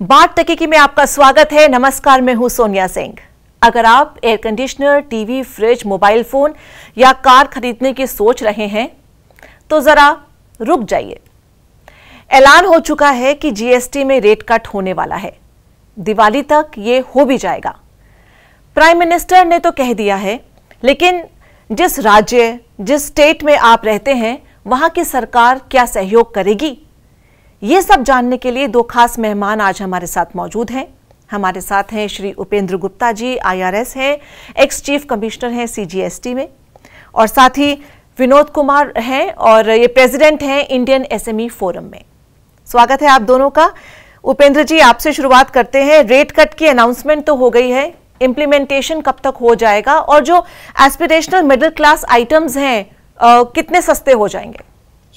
बात तकीकी में आपका स्वागत है। नमस्कार, मैं हूं सोनिया सिंह। अगर आप air conditioner, TV, fridge, mobile phone या कार खरीदने की सोच रहे हैं तो जरा रुक जाइए। ऐलान हो चुका है कि जीएसटी में रेट कट होने वाला है। दिवाली तक ये हो भी जाएगा। प्राइम मिनिस्टर ने तो कह दिया है, लेकिन जिस राज्य, जिस स्टेट में आप रहते हैं, वहां की सरकार क्या सहयोग करेगी, ये सब जानने के लिए दो खास मेहमान आज हमारे साथ मौजूद हैं। हमारे साथ हैं श्री उपेंद्र गुप्ता जी, आईआरएस हैं, एक्स चीफ कमिश्नर हैं सीजीएसटी में, और साथ ही विनोद कुमार हैं और ये प्रेसिडेंट हैं इंडियन एसएमई फोरम में। स्वागत है आप दोनों का। उपेंद्र जी, आपसे शुरुआत करते हैं। रेट कट की अनाउंसमेंट तो हो गई है, इंप्लीमेंटेशन कब तक हो जाएगा, और जो एस्पिरेशनल मिडिल क्लास आइटम्स हैं कितने सस्ते हो जाएंगे?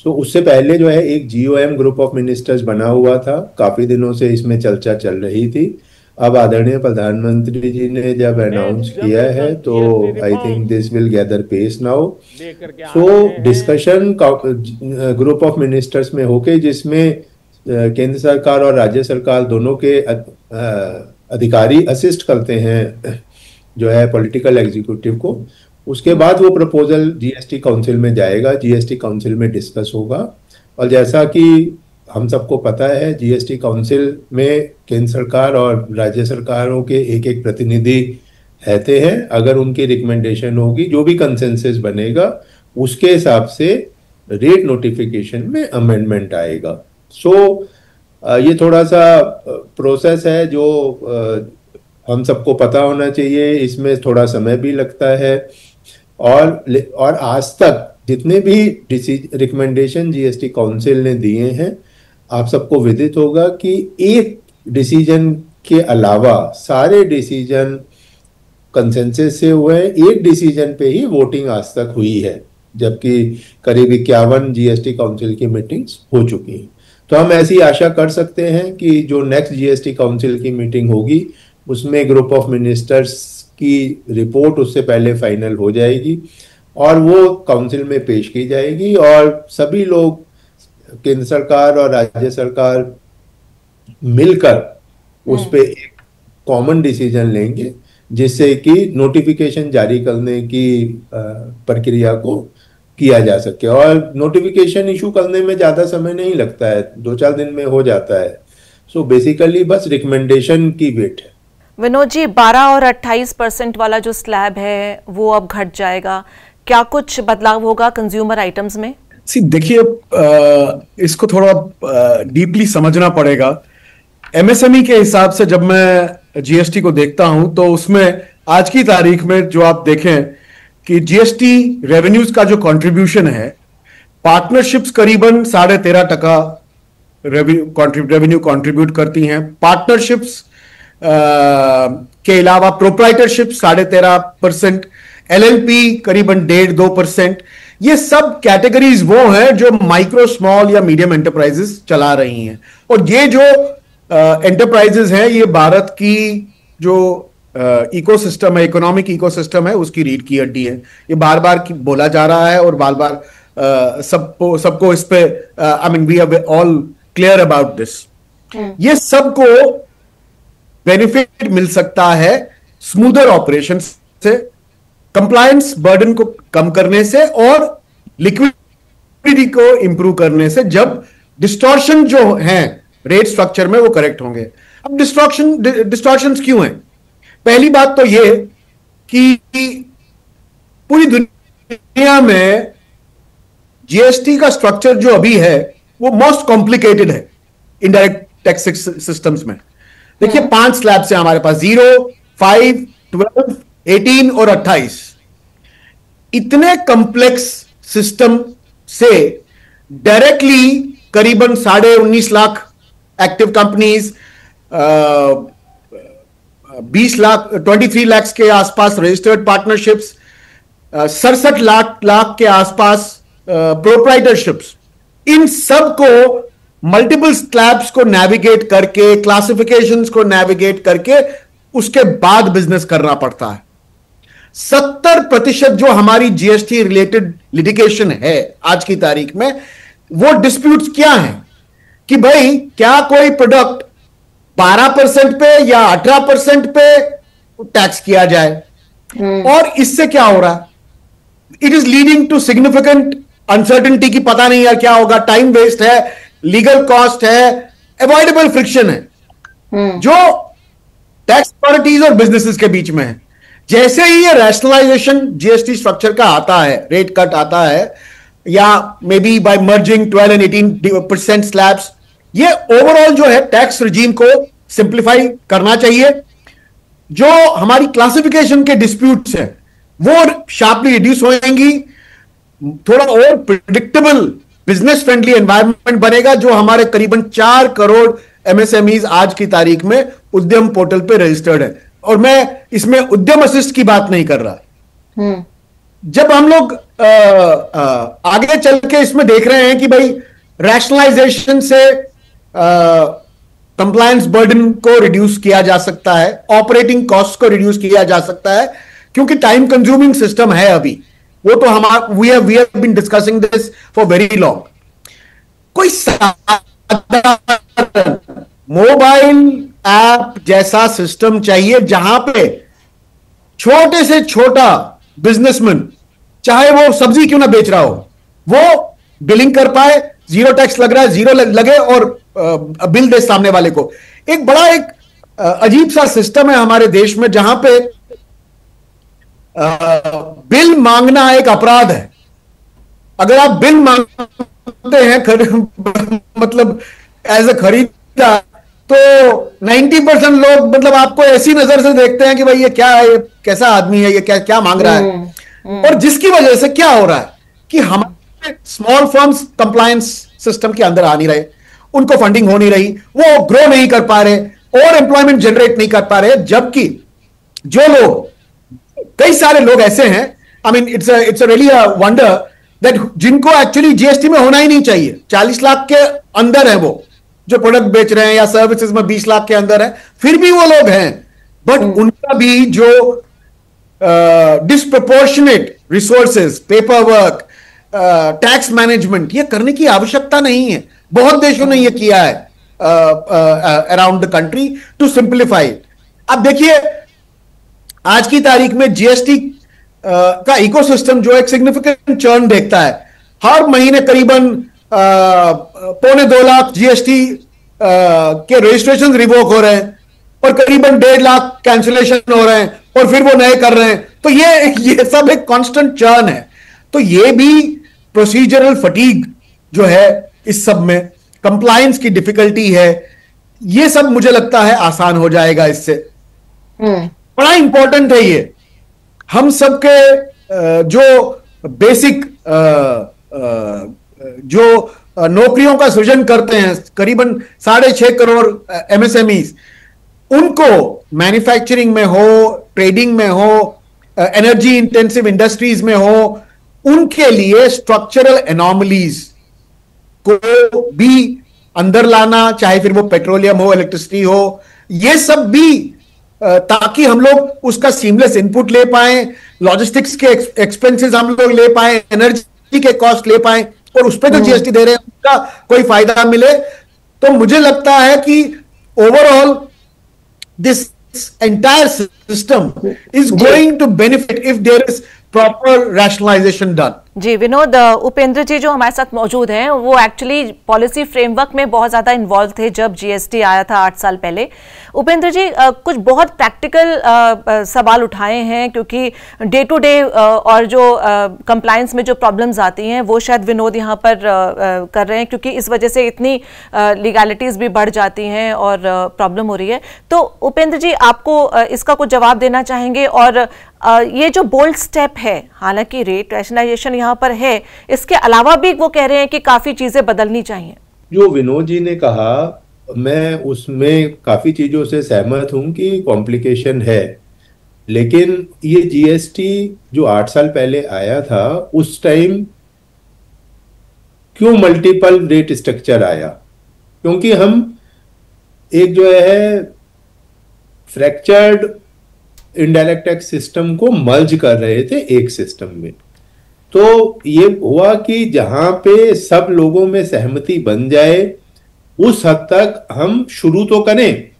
उससे पहले जो है एक जीओएम ग्रुप ऑफ मिनिस्टर्स बना हुआ था। काफी दिनों से इसमें चर्चा चल रही थी। अब आदरणीय प्रधानमंत्री जी ने जब अनाउंस किया है तो I think this will gather pace now. Discussion group of ministers में होके, जिसमें केंद्र सरकार और राज्य सरकार दोनों के अधिकारी असिस्ट करते हैं जो है पॉलिटिकल एग्जीक्यूटिव को। उसके बाद वो प्रपोजल जीएसटी काउंसिल में जाएगा, जीएसटी काउंसिल में डिस्कस होगा। और जैसा कि हम सबको पता है, जीएसटी काउंसिल में केंद्र सरकार और राज्य सरकारों के एक एक प्रतिनिधि रहते हैं। अगर उनकी रिकमेंडेशन होगी, जो भी कंसेंसस बनेगा, उसके हिसाब से रेट नोटिफिकेशन में अमेंडमेंट आएगा। ये थोड़ा सा प्रोसेस है जो हम सबको पता होना चाहिए। इसमें थोड़ा समय भी लगता है, और आज तक जितने भी रिकमेंडेशन जीएसटी काउंसिल ने दिए हैं, आप सबको विदित होगा कि एक डिसीजन के अलावा सारे डिसीजन कंसेंसस से हुए हैं। एक डिसीजन पे ही वोटिंग आज तक हुई है, जबकि करीब 51 जीएसटी काउंसिल की मीटिंग्स हो चुकी हैं। तो हम ऐसी आशा कर सकते हैं कि जो नेक्स्ट जीएसटी काउंसिल की मीटिंग होगी, उसमें ग्रुप ऑफ मिनिस्टर्स की रिपोर्ट उससे पहले फाइनल हो जाएगी और वो काउंसिल में पेश की जाएगी, और सभी लोग, केंद्र सरकार और राज्य सरकार मिलकर उस पे एक कॉमन डिसीजन लेंगे, जिससे कि नोटिफिकेशन जारी करने की प्रक्रिया को किया जा सके। और नोटिफिकेशन इशू करने में ज्यादा समय नहीं लगता है, 2-4 दिन में हो जाता है। बेसिकली बस रिकमेंडेशन की वेट है। विनोद जी, 12 और 28% वाला जो स्लैब है वो अब घट जाएगा। क्या कुछ बदलाव होगा कंज्यूमर आइटम्स में? देखिए, इसको थोड़ा डीपली समझना पड़ेगा। एमएसएमई के हिसाब से जब मैं जीएसटी को देखता हूं तो उसमें आज की तारीख में जो आप देखें कि जीएसटी रेवेन्यूज का जो कंट्रीब्यूशन है, पार्टनरशिप्स करीबन 13.5% रेवेन्यू कंट्रीब्यूट करती हैं। पार्टनरशिप्स के अलावा प्रोप्राइटरशिप 13.5%, एलएलपी करीबन 1.5-2%। ये सब कैटेगरीज वो हैं जो माइक्रो, स्मॉल या मीडियम एंटरप्राइजेस चला रही हैं। और ये जो एंटरप्राइजेस हैं, ये भारत की जो इकोसिस्टम है, इकोनॉमिक इकोसिस्टम है, उसकी रीढ़ की हड्डी है। ये बार बार बोला जा रहा है और बार बार सबको इस पे I mean we are all clear about this. ये सबको बेनिफिट मिल सकता है स्मूदर ऑपरेशन से, कंप्लायंस बर्डन को कम करने से और लिक्विडिटी को इंप्रूव करने से, जब डिस्टॉर्शन जो हैं रेट स्ट्रक्चर में वो करेक्ट होंगे। अब डिस्टॉर्शंस क्यों हैं? पहली बात तो ये कि पूरी दुनिया में जीएसटी का स्ट्रक्चर जो अभी है वो मोस्ट कॉम्प्लिकेटेड है इनडायरेक्ट टैक्स सिस्टम्स में। देखिए, 5 स्लैब्स हैं हमारे पास, 0, 5, 12, 18 और 28। इतने कॉम्प्लेक्स सिस्टम से डायरेक्टली करीबन 19.5 लाख एक्टिव कंपनीज, 23 लाख के आसपास रजिस्टर्ड पार्टनरशिप्स, 67 लाख के आसपास प्रोप्राइटरशिप्स, इन सब को मल्टीपल स्लैब्स को नेविगेट करके, क्लासिफिकेशंस को नेविगेट करके उसके बाद बिजनेस करना पड़ता है। 70% जो हमारी जीएसटी रिलेटेड लिटिगेशन है आज की तारीख में, वो डिस्प्यूट्स क्या हैं कि भाई क्या कोई प्रोडक्ट 12% पे या 18% पे टैक्स किया जाए। और इससे क्या हो रहा है, it is leading to significant uncertainty की, पता नहीं यार क्या होगा, टाइम वेस्ट है, लीगल कॉस्ट है, अवॉइडेबल फ्रिक्शन है जो टैक्स अथॉरिटीज और बिजनेसेस के बीच में है। जैसे ही ये रैशनलाइजेशन जीएसटी स्ट्रक्चर का आता है, रेट कट आता है, या maybe by merging 12 and 18% slabs, ये ओवरऑल जो है टैक्स रिजीम को सिंप्लीफाई करना चाहिए। जो हमारी क्लासिफिकेशन के डिस्प्यूट्स हैं वो शार्पली रिड्यूस होंगी, थोड़ा और प्रिडिक्टेबल बिजनेस फ्रेंडली एनवायरनमेंट बनेगा, जो हमारे करीबन 4 करोड़ एमएसएमईज आज की तारीख में उद्यम पोर्टल पे रजिस्टर्ड है। और मैं इसमें उद्यम असिस्ट की बात नहीं कर रहा। जब हम लोग आगे चल के इसमें देख रहे हैं कि भाई रैशनलाइजेशन से कंप्लायंस बर्डन को रिड्यूस किया जा सकता है, ऑपरेटिंग कॉस्ट को रिड्यूस किया जा सकता है, क्योंकि टाइम कंज्यूमिंग सिस्टम है अभी वो, तो हमारा we have been discussing this for very long. कोई मोबाइल ऐप जैसा सिस्टम चाहिए जहां पे छोटे से छोटा बिजनेसमैन, चाहे वो सब्जी क्यों ना बेच रहा हो, वो बिलिंग कर पाए, जीरो टैक्स लग रहा है, जीरो लगे और बिल दे सामने वाले को। एक बड़ा अजीब सा सिस्टम है हमारे देश में जहां पे बिल मांगना एक अपराध है। अगर आप बिल मांगते हैं मतलब एज ए खरीदार, तो 90% लोग मतलब आपको ऐसी नजर से देखते हैं कि भाई ये क्या है, ये कैसा आदमी है, ये क्या क्या मांग रहा है। और जिसकी वजह से क्या हो रहा है कि हमारे स्मॉल फर्म्स कंप्लायंस सिस्टम के अंदर आ नहीं रहे, उनको फंडिंग हो नहीं रही, वो ग्रो नहीं कर पा रहे और एम्प्लॉयमेंट जनरेट नहीं कर पा रहे। जबकि जो लोग, कई सारे लोग ऐसे हैं, I mean it's really a wonder that जिनको एक्चुअली जीएसटी में होना ही नहीं चाहिए, 40 लाख के अंदर है वो जो प्रोडक्ट बेच रहे हैं, या सर्विसेज में 20 लाख के अंदर है, फिर भी वो लोग हैं। बट उनका भी जो disproportionate resources, paper work, tax management, ये करने की आवश्यकता नहीं है। बहुत देशों ने ये किया है around the country to simplify. अब देखिए आज की तारीख में जीएसटी का इकोसिस्टम जो एक सिग्निफिकेंट चर्न देखता है। हर महीने करीबन 2.25 लाख जीएसटी के रजिस्ट्रेशन रिवोक हो रहे हैं और करीबन 1.5 लाख कैंसिलेशन हो रहे हैं और फिर वो नए कर रहे हैं। तो ये सब एक कांस्टेंट चर्न है। तो ये भी प्रोसीजरल फटीग जो है, इस सब में कंप्लायंस की डिफिकल्टी है, ये सब मुझे लगता है आसान हो जाएगा इससे। बड़ा इंपॉर्टेंट है ये। हम सबके जो बेसिक जो नौकरियों का सृजन करते हैं, करीबन 6.5 करोड़ एमएसएमईज, उनको मैन्युफैक्चरिंग में हो, ट्रेडिंग में हो, एनर्जी इंटेंसिव इंडस्ट्रीज में हो, उनके लिए स्ट्रक्चरल एनॉमलीज को भी अंदर लाना, चाहे फिर वो पेट्रोलियम हो, इलेक्ट्रिसिटी हो, ये सब भी, ताकि हम लोग उसका सीमलेस इनपुट ले पाए, लॉजिस्टिक्स के एक्सपेंसेस हम लोग ले पाए, एनर्जी के कॉस्ट ले पाए, और उस पर जो जीएसटी दे रहे हैं उसका कोई फायदा मिले। तो मुझे लगता है कि overall this entire system is going to benefit if there is proper rationalization done. जी विनोद, उपेंद्र जी जो हमारे साथ मौजूद हैं वो एक्चुअली पॉलिसी फ्रेमवर्क में बहुत ज़्यादा इन्वॉल्व थे जब जीएसटी आया था 8 साल पहले। उपेंद्र जी कुछ बहुत प्रैक्टिकल सवाल उठाए हैं, क्योंकि डे टू डे और जो कंप्लायंस में जो प्रॉब्लम्स आती हैं वो शायद विनोद यहाँ पर कर रहे हैं, क्योंकि इस वजह से इतनी लीगैलिटीज़ भी बढ़ जाती हैं और प्रॉब्लम हो रही है। तो उपेंद्र जी आपको इसका कुछ जवाब देना चाहेंगे। और ये जो बोल्ड स्टेप है, हालांकि रेट रैशनलाइजेशन यहाँ पर है, इसके अलावा भी वो कह रहे हैं कि काफी चीजें बदलनी चाहिए। जो विनोद जी ने कहा, मैं उसमें काफी चीजों से सहमत हूं कि कॉम्प्लिकेशन है, लेकिन ये जीएसटी जो 8 साल पहले आया था, उस टाइम क्यों मल्टीपल रेट स्ट्रक्चर आया? क्योंकि हम एक जो है फ्रैक्चर्ड इनडायरेक्ट टैक्स सिस्टम को मर्ज कर रहे थे एक सिस्टम में। तो ये हुआ कि जहां पे सब लोगों में सहमति बन जाए, उस हद तक हम शुरू तो करें,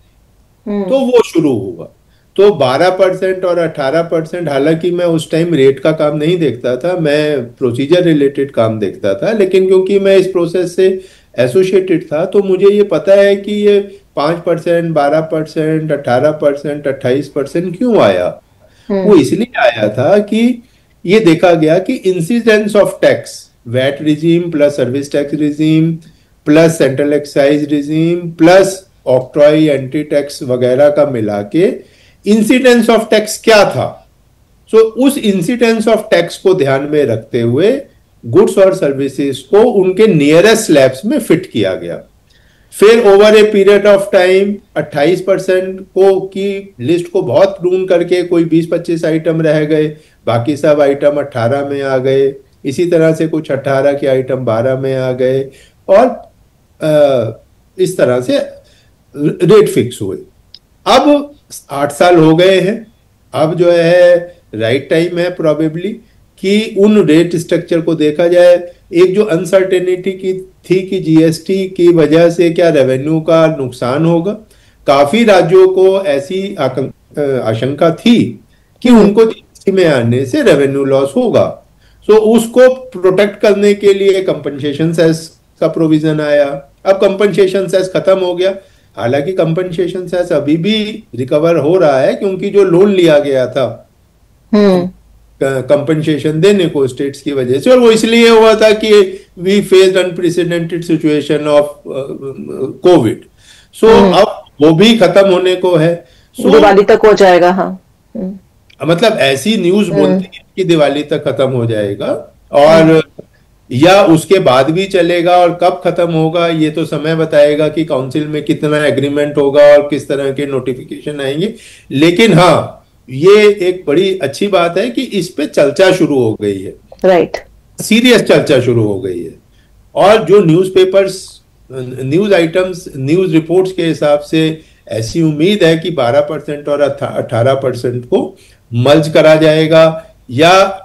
तो वो शुरू हुआ। तो 12% और 18%, हालांकि मैं उस टाइम रेट का काम नहीं देखता था, मैं प्रोसीजर रिलेटेड काम देखता था, लेकिन क्योंकि मैं इस प्रोसेस से एसोसिएटेड था तो मुझे ये पता है कि ये 5%, 12%, 18%, 28% क्यों आया। वो इसलिए आया था कि ये देखा गया कि incidence of tax, VAT regime plus service tax regime plus central excise regime plus octroi entry tax वगैरह का मिला के इंसिडेंस ऑफ टैक्स क्या था। सो उस इंसिडेंस ऑफ टैक्स को ध्यान में रखते हुए गुड्स और सर्विसेज को उनके नियरेस्ट स्लैब्स में फिट किया गया। फिर over a period of time 28% को की लिस्ट को बहुत प्रून करके कोई 20-25 आइटम रह गए, बाकी सब आइटम 18 में आ गए। इसी तरह से कुछ 18 के आइटम 12 में आ गए और इस तरह से रेट फिक्स हुए। अब 8 साल हो गए हैं, अब जो है राइट टाइम है प्रोबेबली कि उन रेट स्ट्रक्चर को देखा जाए। एक जो अनसर्टेनिटी की थी कि जीएसटी की वजह से क्या रेवेन्यू का नुकसान होगा, काफी राज्यों को ऐसी आशंका थी कि उनको जीएसटी में आने से रेवेन्यू लॉस होगा। सो उसको प्रोटेक्ट करने के लिए कंपनसेशन सेस का प्रोविजन आया। अब कंपनसेशन सेस खत्म हो गया, हालांकि कंपनसेशन सेस अभी भी रिकवर हो रहा है क्योंकि जो लोन लिया गया था कंपनसेशन देने को स्टेट्स की वजह से, और वो इसलिए हुआ था कि we faced unprecedented situation of covid. So अब वो भी खत्म होने को है। दिवाली तक हो जाएगा। हाँ, मतलब ऐसी न्यूज बोलती है कि दिवाली तक खत्म हो जाएगा, और या उसके बाद भी चलेगा, और कब खत्म होगा ये तो समय बताएगा कि काउंसिल में कितना एग्रीमेंट होगा और किस तरह के नोटिफिकेशन आएंगे। लेकिन हाँ, ये एक बड़ी अच्छी बात है कि इस पे चर्चा शुरू हो गई है, राइट, सीरियस चर्चा शुरू हो गई है। और जो newspapers, news items, news reports के हिसाब से ऐसी उम्मीद है कि 12% और 18% को मर्ज करा जाएगा, या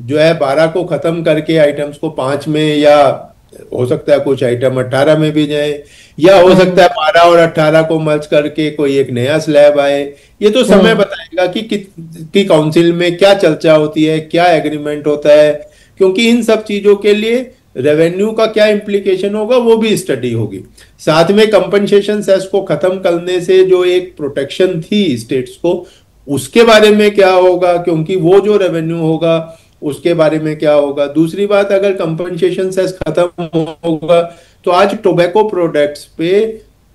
जो है 12 को खत्म करके आइटम्स को 5 में, या हो सकता है कुछ आइटम 18 में भी जाए, या हो सकता है 12 और 18 को मर्ज करके कोई एक नया स्लैब आए। ये तो समय बताएगा कि काउंसिल में क्या चर्चा होती है, क्या एग्रीमेंट होता है, क्योंकि इन सब चीजों के लिए रेवेन्यू का क्या इम्प्लीकेशन होगा वो भी स्टडी होगी। साथ में कंपनसेशन सेस को खत्म करने से जो एक प्रोटेक्शन थी स्टेट्स को, उसके बारे में क्या होगा, क्योंकि वो जो रेवेन्यू होगा उसके बारे में क्या होगा। दूसरी बात, अगर कंपनसेशन सेस खत्म होगा तो आज टोबैको प्रोडक्ट्स पे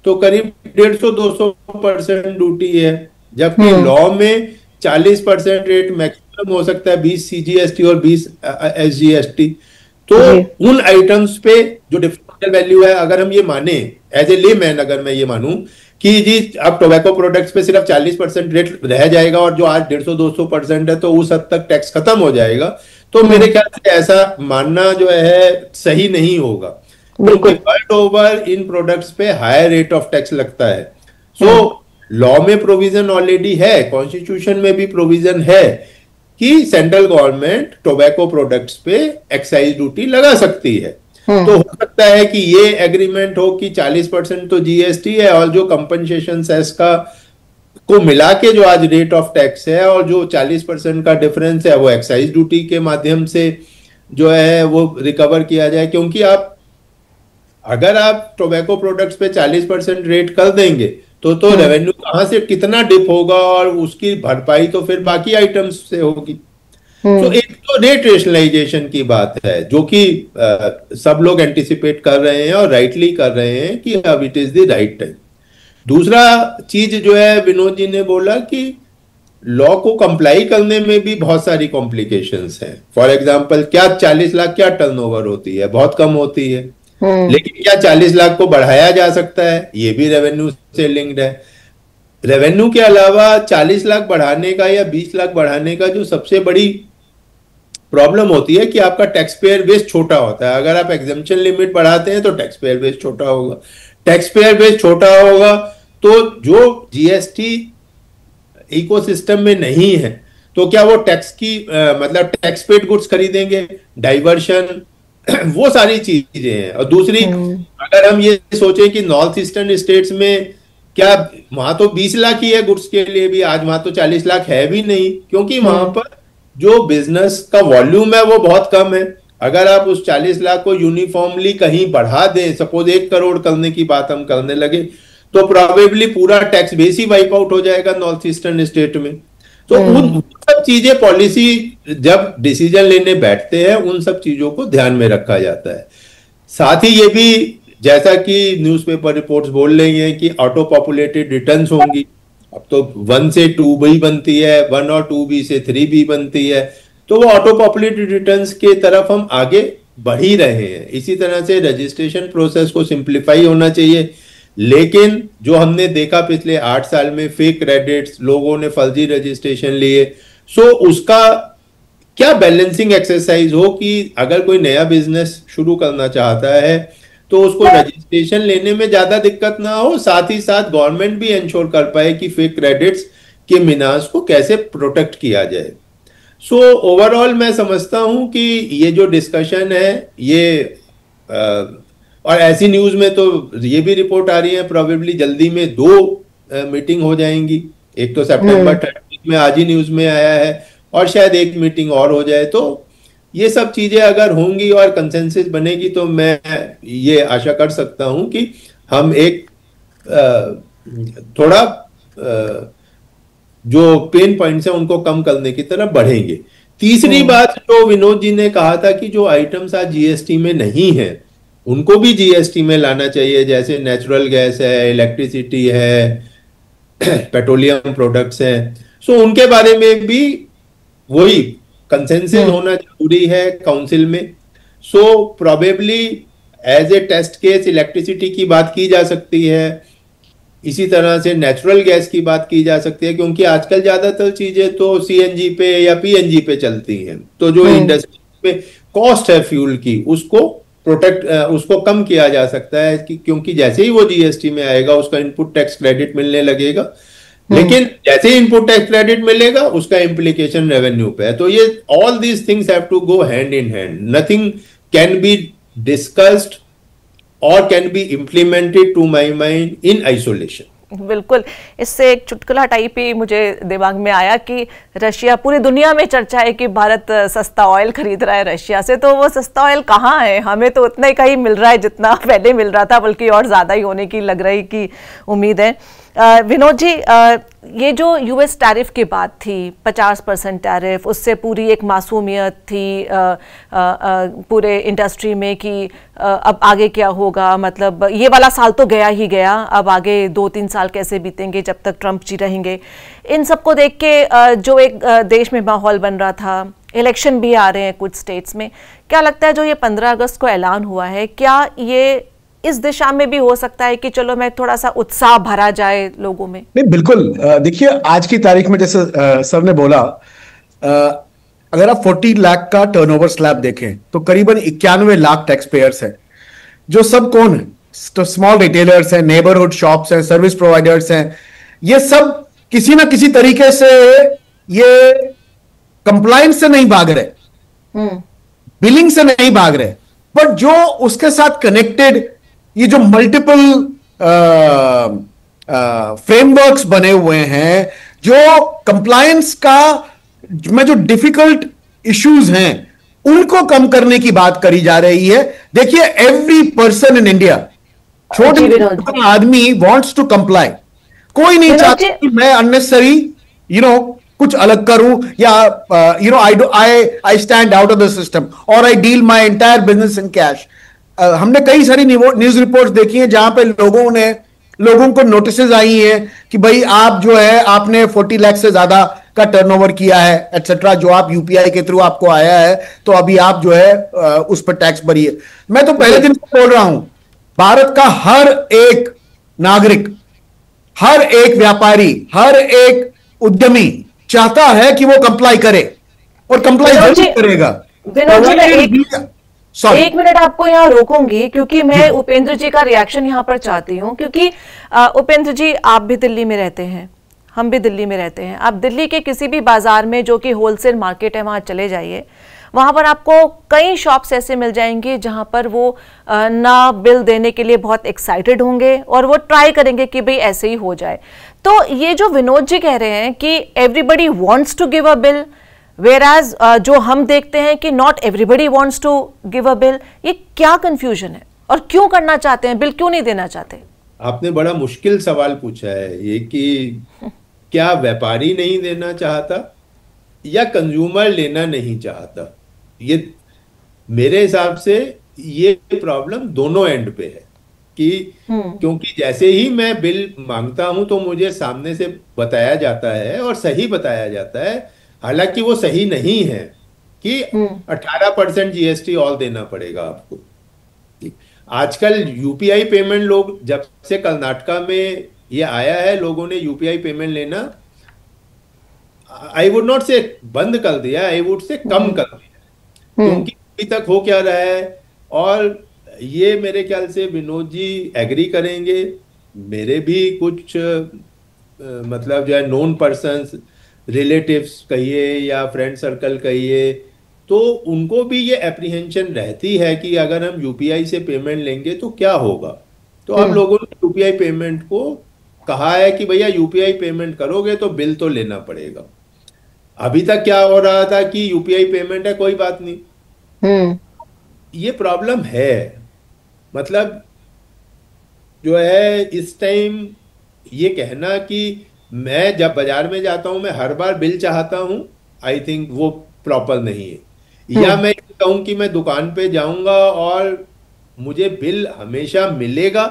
तो करीब 150-200% ड्यूटी है, जबकि लॉ में 40% रेट मैक्सिमम हो सकता है, 20 सीजीएसटी और 20 एसजीएसटी। तो उन आइटम्स पे जो डिफरेंशियल वैल्यू है, अगर हम ये माने एज ए लेमैन, अगर मैं ये मानूं कि जी अब टोबैको प्रोडक्ट्स पे सिर्फ 40% रेट रह जाएगा और जो आज 150-200% है तो उस हद तक टैक्स खत्म हो जाएगा, तो मेरे ख्याल से ऐसा मानना जो है सही नहीं होगा, क्योंकि वर्ल्ड ओवर इन प्रोडक्ट्स पे हायर रेट ऑफ टैक्स लगता है। सो लॉ में प्रोविजन ऑलरेडी है, कॉन्स्टिट्यूशन में भी प्रोविजन है कि सेंट्रल गवर्नमेंट टोबैको प्रोडक्ट्स पे एक्साइज ड्यूटी लगा सकती है। तो हो सकता है कि ये एग्रीमेंट हो कि 40% तो जीएसटी है, और जो कंपनसेशन सेस का को मिला के जो आज रेट ऑफ टैक्स है, और जो 40% का डिफरेंस है वो एक्साइज ड्यूटी के माध्यम से जो है वो रिकवर किया जाए। क्योंकि अगर आप टोबैको प्रोडक्ट्स पे 40% रेट कर देंगे तो रेवेन्यू कहां से कितना डिप होगा, और उसकी भरपाई तो फिर बाकी आइटम्स से होगी। तो एक तो रेट रेशनलाइजेशन की बात है जो कि सब लोग एंटिसिपेट कर रहे हैं और राइटली कर रहे हैं कि अब it is the right time. दूसरा चीज जो है, विनोद जी ने बोला कि लॉ को कंप्लाई करने में भी बहुत सारी कॉम्प्लिकेशंस हैं। फॉर एग्जांपल, क्या 40 लाख क्या टर्नओवर होती है? बहुत कम होती है। लेकिन क्या 40 लाख को बढ़ाया जा सकता है? ये भी रेवेन्यू से लिंक्ड है। रेवेन्यू के अलावा 40 लाख बढ़ाने का या 20 लाख बढ़ाने का जो सबसे बड़ी प्रॉब्लम होती है कि आपका टैक्स पेयर बेस छोटा होता है। अगर आप एग्जेम्पशन लिमिट बढ़ाते हैं तो टैक्स पेयर बेस छोटा होगा। टैक्स पेयर बेस छोटा होगा तो जो जीएसटी इकोसिस्टम में नहीं है तो क्या वो टैक्स की मतलब टैक्स पेड गुड्स खरीदेंगे, डाइवर्शन, वो सारी चीजें हैं। और दूसरी, अगर हम ये सोचें कि नॉर्थ ईस्टर्न स्टेट्स में क्या वहां तो 20 लाख ही है गुड्स के लिए भी, आज वहां तो 40 लाख है भी नहीं, क्योंकि वहां पर जो बिजनेस का वॉल्यूम है वो बहुत कम है। अगर आप उस 40 लाख को यूनिफॉर्मली कहीं बढ़ा दें, सपोज 1 करोड़ करने की बात हम करने लगे, तो प्रोबेबली पूरा टैक्स बेस ही वाइप आउट हो जाएगा नॉर्थ ईस्टर्न स्टेट में। तो उन सब चीजें, पॉलिसी जब डिसीजन लेने बैठते हैं उन सब चीजों को ध्यान में रखा जाता है। साथ ही ये भी, जैसा कि न्यूज़पेपर रिपोर्ट्स बोल रही हैं कि ऑटो पॉपुलेटेड रिटर्न्स होंगी। अब तो 1 से 2 भी बनती है, 1 और 2 भी से 3 भी बनती है, तो वो ऑटो पॉपुलेटेड रिटर्न्स के तरफ हम आगे बढ़ ही रहे हैं। इसी तरह से रजिस्ट्रेशन प्रोसेस को सिंप्लीफाई होना चाहिए। लेकिन जो हमने देखा पिछले 8 साल में, फेक क्रेडिट्स, लोगों ने फर्जी रजिस्ट्रेशन लिए, सो उसका क्या बैलेंसिंग एक्सरसाइज हो कि अगर कोई नया बिजनेस शुरू करना चाहता है तो उसको रजिस्ट्रेशन लेने में ज्यादा दिक्कत ना हो, साथ ही साथ गवर्नमेंट भी इंश्योर कर पाए कि फेक क्रेडिट्स के मिनास को कैसे प्रोटेक्ट किया जाए। सो ओवरऑल मैं समझता हूं कि ये जो डिस्कशन है ये और ऐसी न्यूज में तो ये भी रिपोर्ट आ रही है प्रोबेबली जल्दी में 2 मीटिंग हो जाएंगी। एक तो सितंबर 30 में आज ही न्यूज में आया है, और शायद 1 मीटिंग और हो जाए। तो ये सब चीजें अगर होंगी और कंसेंसस बनेगी तो मैं ये आशा कर सकता हूं कि हम एक थोड़ा जो पेन पॉइंट्स हैं उनको कम करने की तरफ बढ़ेंगे। तीसरी बात जो विनोद जी ने कहा था कि जो आइटम्स आज जीएसटी में नहीं है उनको भी जीएसटी में लाना चाहिए, जैसे नेचुरल गैस है, इलेक्ट्रिसिटी है, पेट्रोलियम प्रोडक्ट्स हैं। सो उनके बारे में भी वही कंसेंसस होना जरूरी है काउंसिल में। So probably as a test case electricity की बात की जा सकती है, इसी तरह से नेचुरल गैस की बात की जा सकती है, क्योंकि आजकल ज्यादातर चीजें तो सीएनजी पे या पीएनजी पे चलती हैं। तो जो इंडस्ट्री में कॉस्ट है फ्यूल की उसको कम किया जा सकता है क्योंकि जैसे ही वो जीएसटी में आएगा उसका इनपुट टैक्स क्रेडिट मिलने लगेगा। लेकिन जैसे ही इनपुट टैक्स क्रेडिट मिलेगा उसका इम्प्लीकेशन रेवेन्यू पे है। तो ये all these things have to go hand in hand. Nothing can be discussed और can be implemented to my mind in isolation. बिल्कुल, इससे एक चुटकुला टाइप ही मुझे दिमाग में आया कि रशिया, पूरी दुनिया में चर्चा है कि भारत सस्ता ऑयल खरीद रहा है रशिया से, तो वो सस्ता ऑयल कहाँ है? हमें तो उतना ही कहीं मिल रहा है जितना पहले मिल रहा था, बल्कि और ज़्यादा ही होने की लग रही की उम्मीद है। विनोद जी, ये जो यूएस टैरिफ की बात थी, 50% टैरिफ, उससे पूरी एक मासूमियत थी पूरे इंडस्ट्री में कि अब आगे क्या होगा, मतलब ये वाला साल तो गया ही गया, अब आगे 2-3 साल कैसे बीतेंगे जब तक ट्रंप जी रहेंगे। इन सबको देख के जो एक देश में माहौल बन रहा था, इलेक्शन भी आ रहे हैं कुछ स्टेट्स में, क्या लगता है जो ये 15 अगस्त को ऐलान हुआ है, क्या ये इस दिशा में भी हो सकता है कि चलो मैं थोड़ा सा उत्साह भरा जाए लोगों में? नहीं, बिल्कुल। देखिए, आज की तारीख में जैसे सर ने बोला, अगर आप 40 लाख का टर्नओवर स्लैब देखें तो करीबन 91 लाख टैक्स पेयर्स हैं, जो सब कौन है? तो स्मॉल रिटेलर्स हैं, नेबरहुड शॉप्स हैं, सर्विस प्रोवाइडर्स हैं। ये सब किसी ना किसी तरीके से ये कंप्लायंस से नहीं भाग रहे, बिलिंग से नहीं भाग रहे, बट जो उसके साथ कनेक्टेड ये जो मल्टीपल फ्रेमवर्क्स बने हुए हैं, जो कंप्लायंस का में जो डिफिकल्ट इश्यूज हैं उनको कम करने की बात करी जा रही है। देखिए, एवरी पर्सन इन इंडिया, छोटे आदमी वांट्स टू कंप्लाई। कोई नहीं चाहता कि मैं अननेसेसरी कुछ अलग करूं, या I stand out of the system और I deal my entire business in cash. हमने कई सारी न्यूज रिपोर्ट्स देखी हैं जहां पे लोगों को नोटिसेस आई हैं कि भाई आप जो है आपने 40 लाख से ज्यादा का टर्नओवर किया है एटसेट्रा, जो आप यूपीआई के थ्रू आपको आया है, तो अभी आप जो है उस पर टैक्स भरिए। मैं तो पहले दिन बोल रहा हूं, भारत का हर एक नागरिक, हर एक व्यापारी, हर एक उद्यमी चाहता है कि वो कंप्लाई करे और कंप्लाई जरूर करेगा। एक मिनट आपको यहाँ रोकूंगी क्योंकि मैं उपेंद्र जी का रिएक्शन यहाँ पर चाहती हूँ, क्योंकि उपेंद्र जी, आप भी दिल्ली में रहते हैं, हम भी दिल्ली में रहते हैं। आप दिल्ली के किसी भी बाजार में जो कि होलसेल मार्केट है वहां चले जाइए, वहां पर आपको कई शॉप्स ऐसे मिल जाएंगे जहां पर वो ना बिल देने के लिए बहुत एक्साइटेड होंगे और वो ट्राई करेंगे कि भाई ऐसे ही हो जाए। तो ये जो विनोद जी कह रहे हैं कि everybody wants to give a bill, whereas जो हम देखते हैं कि not everybody wants to give a bill, ये क्या कंफ्यूजन है और क्यों करना चाहते हैं, बिल क्यों नहीं देना चाहते? आपने बड़ा मुश्किल सवाल पूछा है ये कि क्या व्यापारी नहीं देना चाहता या कंज्यूमर लेना नहीं चाहता। ये मेरे हिसाब से ये प्रॉब्लम दोनों एंड पे है कि क्योंकि जैसे ही मैं बिल मांगता हूं तो मुझे सामने से बताया जाता है और सही बताया जाता है, हालांकि वो सही नहीं है कि 18% जीएसटी और देना पड़ेगा आपको। आजकल यूपीआई पेमेंट, लोग जब से कर्नाटका में ये आया है लोगों ने यूपीआई पेमेंट लेना, आई वुड नॉट से बंद कर दिया, आई वुड से कम कर दिया। क्योंकि अभी तक हो क्या रहा है, और ये मेरे ख्याल से विनोद जी एग्री करेंगे, मेरे भी कुछ मतलब जो है नोन पर्सन्स, रिलेटिव्स कहिए या फ्रेंड सर्कल कहिए, तो उनको भी ये एप्रीहेंशन रहती है कि अगर हम यूपीआई से पेमेंट लेंगे तो क्या होगा। तो अब लोगों ने यूपीआई पेमेंट को कहा है कि भैया यूपीआई पेमेंट करोगे तो बिल तो लेना पड़ेगा। अभी तक क्या हो रहा था कि यूपीआई पेमेंट है कोई बात नहीं। ये प्रॉब्लम है, मतलब जो है इस टाइम ये कहना कि मैं जब बाजार में जाता हूं मैं हर बार बिल चाहता हूं, आई थिंक वो प्रॉपर नहीं है। या मैं कहूं कि मैं दुकान पे जाऊंगा और मुझे बिल हमेशा मिलेगा,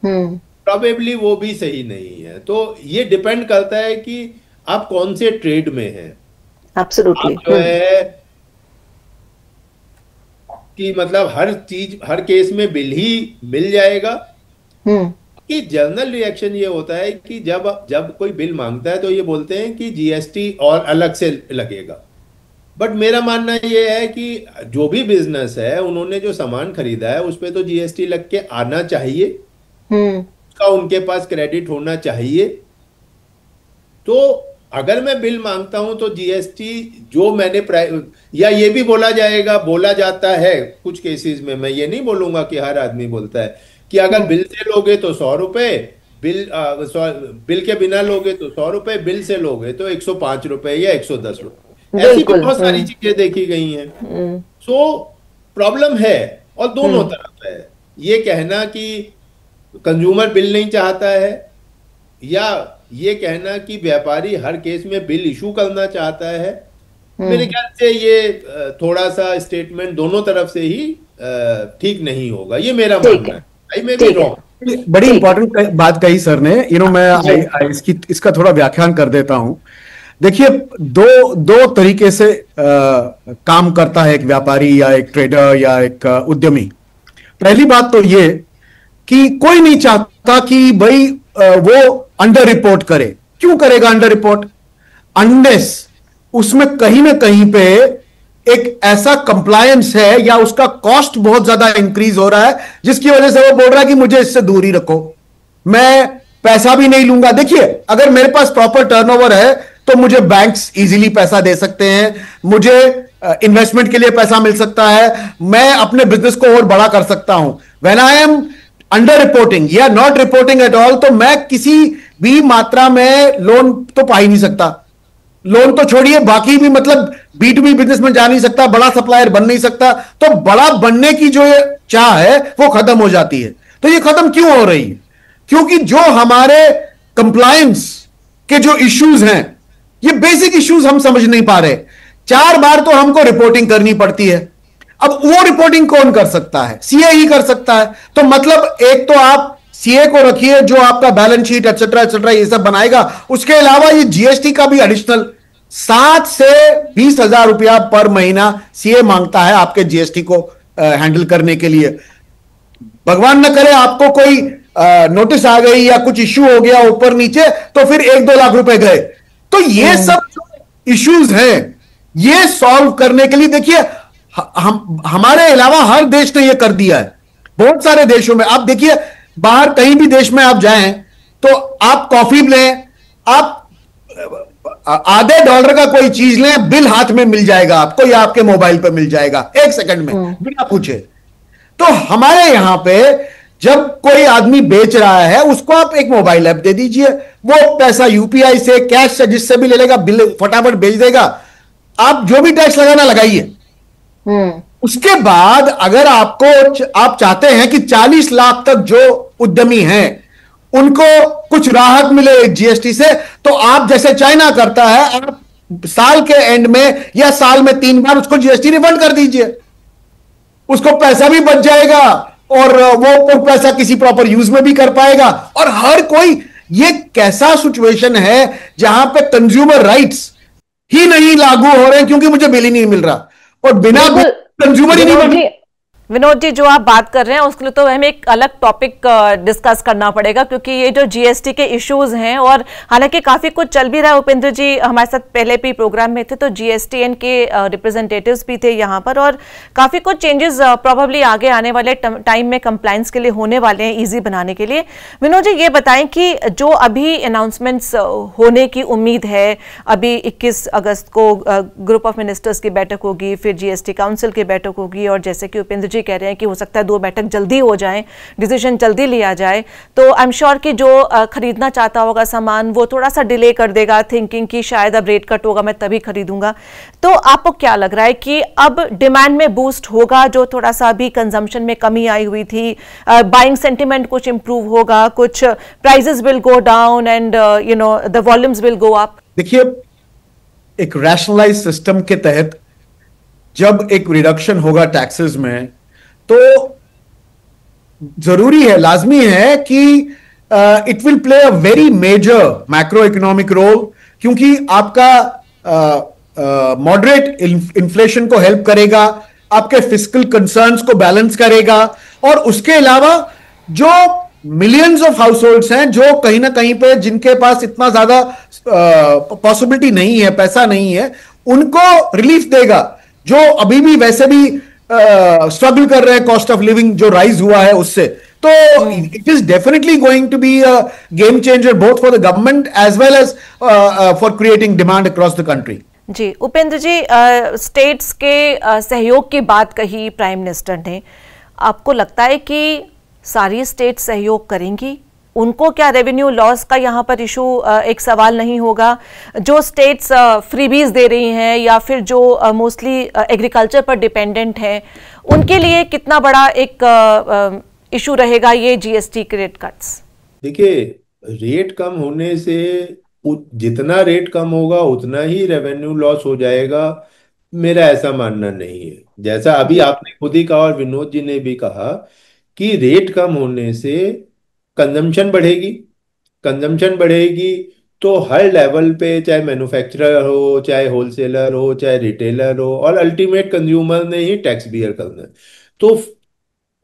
प्रोबेबली वो भी सही नहीं है। तो ये डिपेंड करता है कि आप कौन से ट्रेड में हैं। एब्सोल्युटली जो है कि मतलब हर चीज हर केस में बिल ही मिल जाएगा। कि जनरल रिएक्शन ये होता है कि जब कोई बिल मांगता है तो ये बोलते हैं कि जीएसटी और अलग से लगेगा। बट मेरा मानना ये है कि जो भी बिजनेस है उन्होंने जो सामान खरीदा है उस पर तो जीएसटी लग के आना चाहिए, उसका उनके पास क्रेडिट होना चाहिए। तो अगर मैं बिल मांगता हूं तो जीएसटी जो मैंने या ये भी बोला जाता है कुछ केसेस में, मैं ये नहीं बोलूंगा कि हर आदमी बोलता है कि अगर बिल से लोगे तो 100 रुपए, बिल के बिना लोगे तो 100 रुपए, बिल से लोगे तो 105 रुपए या 110 रुपए। ऐसी भी बहुत सारी चीजें देखी गई हैं। सो प्रॉब्लम है और दोनों तरफ है। ये कहना कि कंज्यूमर बिल नहीं चाहता है या ये कहना कि व्यापारी हर केस में बिल इशू करना चाहता है, मेरे ख्याल से ये थोड़ा सा स्टेटमेंट दोनों तरफ से ही ठीक नहीं होगा। ये मेरा मानना है। बड़ी इंपॉर्टेंट बात कही सर ने, मैं इसका थोड़ा व्याख्यान कर देता हूं। देखिए, दो तरीके से काम करता है एक व्यापारी या एक ट्रेडर या एक उद्यमी। पहली बात तो ये कि कोई नहीं चाहता कि भाई वो अंडर रिपोर्ट करे। क्यों करेगा अंडर रिपोर्ट? अनलेस उसमें कहीं ना कहीं पे एक ऐसा कंप्लायंस है या उसका कॉस्ट बहुत ज्यादा इंक्रीज हो रहा है जिसकी वजह से वो बोल रहा है कि मुझे इससे दूर ही रखो, मैं पैसा भी नहीं लूंगा। देखिए, अगर मेरे पास प्रॉपर टर्नओवर है तो मुझे बैंक्स इजीली पैसा दे सकते हैं, मुझे इन्वेस्टमेंट के लिए पैसा मिल सकता है, मैं अपने बिजनेस को और बड़ा कर सकता हूं। When I am under reporting या नॉट रिपोर्टिंग एट ऑल, तो मैं किसी भी मात्रा में लोन तो पा ही नहीं सकता। लोन तो छोड़िए, बाकी भी मतलब B2B बिजनेस में जा नहीं सकता, बड़ा सप्लायर बन नहीं सकता। तो बड़ा बनने की जो चाह है वो खत्म हो जाती है। तो ये खत्म क्यों हो रही है? क्योंकि जो हमारे कंप्लायंस के जो इश्यूज हैं, ये बेसिक इश्यूज हम समझ नहीं पा रहे। 4 बार तो हमको रिपोर्टिंग करनी पड़ती है। अब वो रिपोर्टिंग कौन कर सकता है? सीए ही कर सकता है। तो मतलब एक तो आप सीए को रखिए जो आपका बैलेंस शीट एटसेट्रा ये सब बनाएगा। उसके अलावा ये जीएसटी का भी एडिशनल 7 से 20 हजार रुपया पर महीना सीए मांगता है आपके जीएसटी को हैंडल करने के लिए। भगवान न करे आपको कोई नोटिस आ गई या कुछ इश्यू हो गया ऊपर नीचे, तो फिर 1-2 लाख रुपए गए। तो ये सब इश्यूज हैं, ये सॉल्व करने के लिए देखिए हमारे अलावा हर देश ने ये कर दिया है। बहुत सारे देशों में आप देखिए, बाहर कहीं भी देश में आप जाएं तो आप कॉफी लें, आप आधे डॉलर का कोई चीज लें, बिल हाथ में मिल जाएगा आपको या आपके मोबाइल पर मिल जाएगा 1 सेकंड में बिना पूछे। तो हमारे यहां पे जब कोई आदमी बेच रहा है उसको आप एक मोबाइल ऐप दे दीजिए, वो पैसा यूपीआई से, कैश से, जिससे भी ले लेगा, बिल फटाफट भेज देगा। आप जो भी टैक्स लगाना लगाइए। उसके बाद अगर आप चाहते हैं कि 40 लाख तक जो उद्यमी हैं उनको कुछ राहत मिले जीएसटी से, तो आप जैसे चाइना करता है, आप साल के एंड में या साल में 3 बार उसको जीएसटी रिफंड कर दीजिए। उसको पैसा भी बच जाएगा और वो पैसा किसी प्रॉपर यूज में भी कर पाएगा। और हर कोई, ये कैसा सिचुएशन है जहां पे कंज्यूमर राइट्स ही नहीं लागू हो रहे हैं क्योंकि मुझे बिल ही नहीं मिल रहा, और बिना कंज्यूमर ही नहीं। विनोद जी, जो आप बात कर रहे हैं उसके लिए तो हमें एक अलग टॉपिक डिस्कस करना पड़ेगा, क्योंकि ये जो जीएसटी के इश्यूज हैं, और हालांकि काफी कुछ चल भी रहा है। उपेंद्र जी हमारे साथ पहले भी प्रोग्राम में थे, तो जीएसटीएन के रिप्रेजेंटेटिव्स भी थे यहाँ पर, और काफी कुछ चेंजेस प्रोबेबली आगे आने वाले टाइम में कंप्लायंस के लिए होने वाले हैं, ईजी बनाने के लिए। विनोद जी, ये बताएं कि जो अभी अनाउंसमेंट्स होने की उम्मीद है, अभी 21 अगस्त को ग्रुप ऑफ मिनिस्टर्स की बैठक होगी, फिर जीएसटी काउंसिल की बैठक होगी, और जैसे कि उपेंद्र जी कह रहे हैं कि हो सकता है 2 बैठक जल्दी हो जाए, डिसीजन जल्दी लिया जाए, तो आई एम श्योर कि जो खरीदना चाहता होगा सामान वो थोड़ा सा डिले कर देगा, थिंकिंग कि शायद अब रेट कट होगा, मैं तभी खरीदूंगा। तो आपको क्या लग रहा है कि अब डिमांड में बूस्ट होगा, जो थोड़ा सा अभी कंजम्पशन में कमी आई हुई थी, बाइंग सेंटिमेंट कुछ इंप्रूव होगा, कुछ prices will go down and the volumes will go up? देखिए, एक रैशनलाइज सिस्टम के तहत जब एक रिडक्शन होगा टैक्सेस में, तो जरूरी है, लाजमी है कि it will play a very major macro economic role, क्योंकि आपका मॉडरेट इन्फ्लेशन को हेल्प करेगा, आपके फिस्कल कंसर्न्स को बैलेंस करेगा, और उसके अलावा जो मिलियंस ऑफ हाउस होल्ड्स हैं जो कहीं ना कहीं पे जिनके पास इतना ज्यादा पॉसिबिलिटी नहीं है, पैसा नहीं है, उनको रिलीफ देगा, जो अभी भी वैसे भी स्ट्रगल कर रहे हैं कॉस्ट ऑफ लिविंग जो राइज हुआ है उससे। तो it is definitely going to be a game changer both for the government as well as for creating demand across the country. Ji Upendra ji, states के सहयोग की बात कही प्राइम मिनिस्टर ने, आपको लगता है कि सारी स्टेट सहयोग करेंगी? उनको क्या रेवेन्यू लॉस का यहाँ पर इशू एक सवाल नहीं होगा? जो स्टेट्स फ्रीबीज दे रही हैं या फिर जो मोस्टली एग्रीकल्चर पर डिपेंडेंट हैं, उनके लिए कितना बड़ा एक इशू रहेगा ये जीएसटी के रेट कट्स? देखिए, रेट कम होने से जितना रेट कम होगा उतना ही रेवेन्यू लॉस हो जाएगा, मेरा ऐसा मानना नहीं है। जैसा अभी आपने खुद ही कहा और विनोद जी ने भी कहा कि रेट कम होने से कंजम्पशन बढ़ेगी। कंजम्पशन बढ़ेगी तो हर लेवल पे, चाहे मैन्युफैक्चरर हो, चाहे होलसेलर हो, चाहे रिटेलर हो, और अल्टीमेट कंज्यूमर ने ही टैक्स बियर करना है। तो